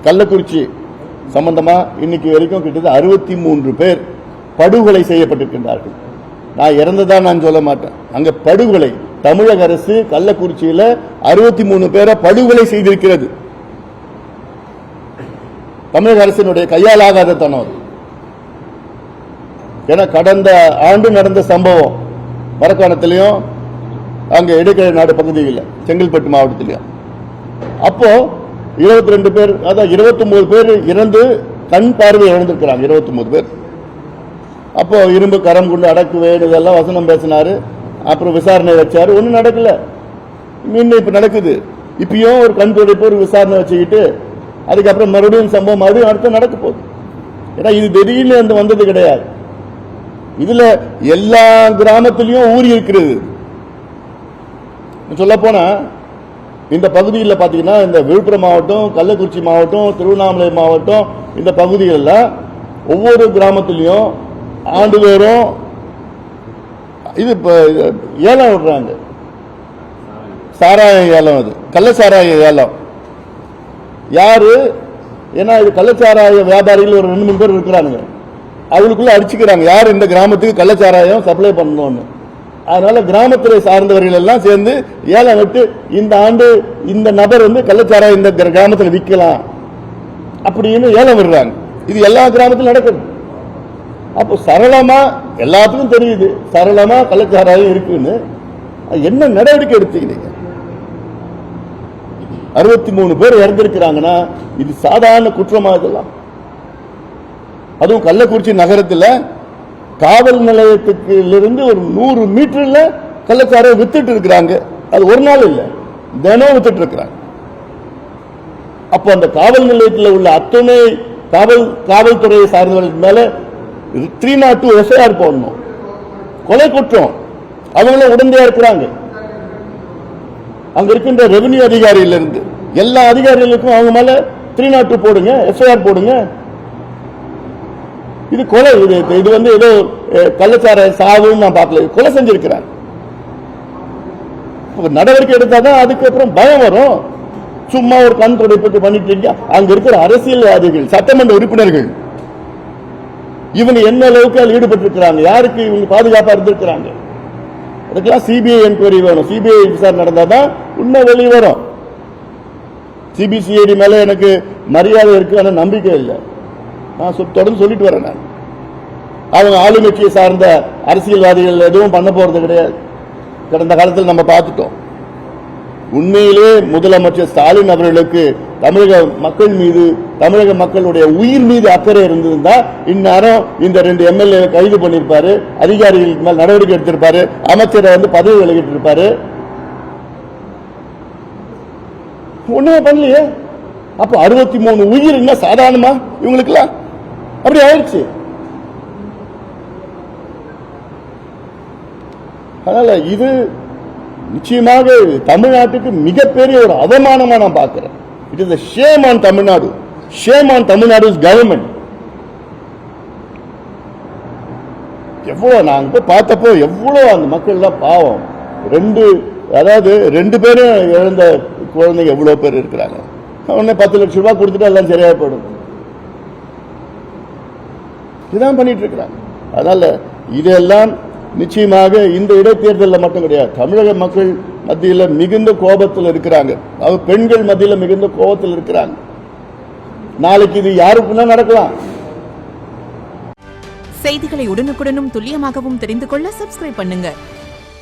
கள்ளக்குறிச்சி சம்பந்தமா இன்னைக்கு வரைக்கும் கிட்டத்தட்ட 63 பேர் படுகொலை செய்யப்பட்டிருக்கின்றார்கள். நான் இறந்ததா நான் சொல்ல மாட்டேன். அங்க படுகொலை தமிழக அரசு கள்ளக்குறிச்சியில 63 பேரை படுகொலை செய்திருக்கிறது. தமிழக அரசினுடைய கையாலாகாத தனம். ஏன்னா கடந்த ஆண்டு நடந்த சம்பவம் மரக்காணத்திலையும் அங்க இடைக்கரை நாடு பகுதியில் செங்கல்பட்டு மாவட்டத்திலையும் அப்போ 22 பேர் அதான் 29 பேர் இறந்து கண் பார்வை இழந்திருக்கிறாங்க. 29 பேர். அப்போ இரும்பு கரம் கொண்டு அடக்குவேன் இதெல்லாம் வசனம் பேசினாரு. அப்புறம் விசாரணை வச்சாரு. ஒன்றும் நடக்கல. இன்னும் இப்ப நடக்குது. இப்பயும் ஒரு கண் துடைப்பு ஒரு விசாரணை வச்சுக்கிட்டு அதுக்கப்புறம் மறுபடியும் சம்பவம் மறுபடியும் அடுத்து நடக்க போகுது. ஏன்னா இது திடீர்னு வந்தது கிடையாது. இதுல எல்லா கிராமத்திலையும் ஊறி இருக்கிறது. சொல்ல போனா இந்த பகுதியில் பார்த்தீங்கன்னா இந்த விழுப்புரம் மாவட்டம், கள்ளக்குறிச்சி மாவட்டம், திருவண்ணாமலை மாவட்டம் இந்த பகுதிகளில் ஒவ்வொரு கிராமத்திலையும் ஆண்டுதோறும் இது இப்போ ஏலம் விடுறாங்க. சாராய ஏலம், அது கள்ளச்சாராய ஏலம். யாரு? ஏன்னா இது கள்ளச்சாராய வியாபாரிகள் ஒரு 2-3 பேர் இருக்கிறாங்க. அவங்களுக்குள்ள அடிச்சுக்கிறாங்க யார் இந்த கிராமத்துக்கு கள்ளச்சாராயம் சப்ளை பண்ணணும்னு. அதனால கிராமத்துறை சார்ந்தவர்கள் எல்லாம் சேர்ந்து ஏலம் விட்டு இந்த ஆண்டு இந்த நபர் கள்ளச்சாராயம் இந்த கிராமத்தில் விற்கலாம் அப்படின்னு ஏலம் விடுறாங்க. இது எல்லா கிராமத்திலும் நடக்குது. அப்போ சரளமா எல்லாத்துக்கும் தெரியுது சரளமா கள்ளச்சாராயம் இருக்குன்னு. என்ன நடவடிக்கை எடுத்தீங்க? 63 பேர் இறந்திருக்கிறாங்கன்னா இது சாதாரண குற்றமா? இதெல்லாம் அதுவும் கள்ளக்குறிச்சி நகரத்தில் காவல் நிலையத்துக்கு இருந்து ஒரு 100 மீட்டர்ல கள்ளச்சாராயம் வித்துட்டு இருக்கிறாங்க. அது ஒரு நாள் இல்ல, தினம் வித்துட்டு இருக்கிறாங்க. அப்போ அந்த காவல் நிலையத்தில் உள்ள அத்தனை காவல்துறையை சார்ந்தவர்களுக்கு மேல 302 எஃப்ஐஆர் போடணும். கொலை குற்றம். அவங்களும் உடந்தையா இருக்கிறாங்க. அங்க இருக்கின்ற ரெவன்யூ அதிகாரியில இருந்து எல்லா அதிகாரிகளுக்கும் அவங்க மேல 302 போடுங்க, எஃப்ஐஆர் போடுங்க. இது கொலை. இது ஏதோ கள்ளச்சார சாவுன்னு நான் பார்க்கல. கொலை செஞ்சிருக்கிறாங்க. நடவடிக்கை எடுத்தாதான் அதுக்கப்புறம் பயம் வரும். சும்மா ஒரு கண் துடைப்புக்கு பண்ணிட்டு அங்க இருக்கிற அரசியல்வாதிகள், சட்டமன்ற உறுப்பினர்கள் இவங்க என்ன அளவுக்கு அதில் ஈடுபட்டு இருக்கிறாங்க, யாருக்கு இவங்க பாதுகாப்பா இருந்திருக்கிறாங்க, அதுக்கெல்லாம் சிபிஐ என்கொயரி வேணும். சிபிஐ விசாரணை நடந்தாதான் உண்மை வெளியே வரும். சிபிசிஐடி மேல எனக்கு மரியாதை இருக்கு, ஆனா நம்பிக்கை இல்லை. நான் தொடர்ந்து சொல்லிட்டு வரேன். நான் அவங்க ஆளுங்கட்சியை சார்ந்த அரசியல்வாதிகள் எதுவும் பண்ண போறது கிடையாது. கடந்த காலத்தில் நம்ம பார்த்துட்டோம். உண்மையிலே முதலமைச்சர் ஸ்டாலின் அவர்களுக்கு தமிழக மக்கள் மீது, தமிழக மக்களுடைய உயிர் மீது அக்கறை இருந்திருந்தா இந்நேரம் இந்த 2 எம்எல்ஏ கைது பண்ணிருப்பாரு, அதிகாரிகளுக்கு மேல் நடவடிக்கை எடுத்திருப்பாரு, அமைச்சரை பதவி விலகிட்டு இருப்பாரு. ஒண்ணுமே பண்ணலையே. அப்ப 63 உயிர் என்ன சாதாரணமா இவங்களுக்குலாம்? அப்படி ஆயிடுச்சு. அதனால இது நிச்சயமாக தமிழ்நாட்டுக்கு மிகப்பெரிய ஒரு அவமானமா நான் பார்க்கிறேன். It is a shame on Tamil Nadu. Shame on Tamilnadu's government. எவ்வளவு நாங்க போய் பார்த்தப்போ எவ்வளவு அந்த மக்கள் எல்லாம் பாவம். 2 பேரும் இழந்த குழந்தைங்க எவ்வளவு பேர் இருக்கிறாங்க. உடனே 10 லட்சம் ரூபாய் கொடுத்துட்டு எல்லாம் சரியா போயிடும். இதுதான் பண்ணிட்டு இருக்கிறாங்க. அதனால இதெல்லாம் நிச்சயமாக இந்த இடைத்தேர்தலில் மட்டும் கிடையாது, தமிழக மக்கள் மத்தியில் மிகுந்த கோபத்தில் இருக்கிறாங்க. பெண்கள் மத்தியில் மிகுந்த கோபத்தில் இருக்கிறாங்க. நாளைக்கு இது யாருக்குன்னா நடக்கலாம். செய்திகளை உடனுக்குடனும் துல்லியமாகவும் தெரிந்து கொள்ள சப்ஸ்கிரைப் பண்ணுங்க.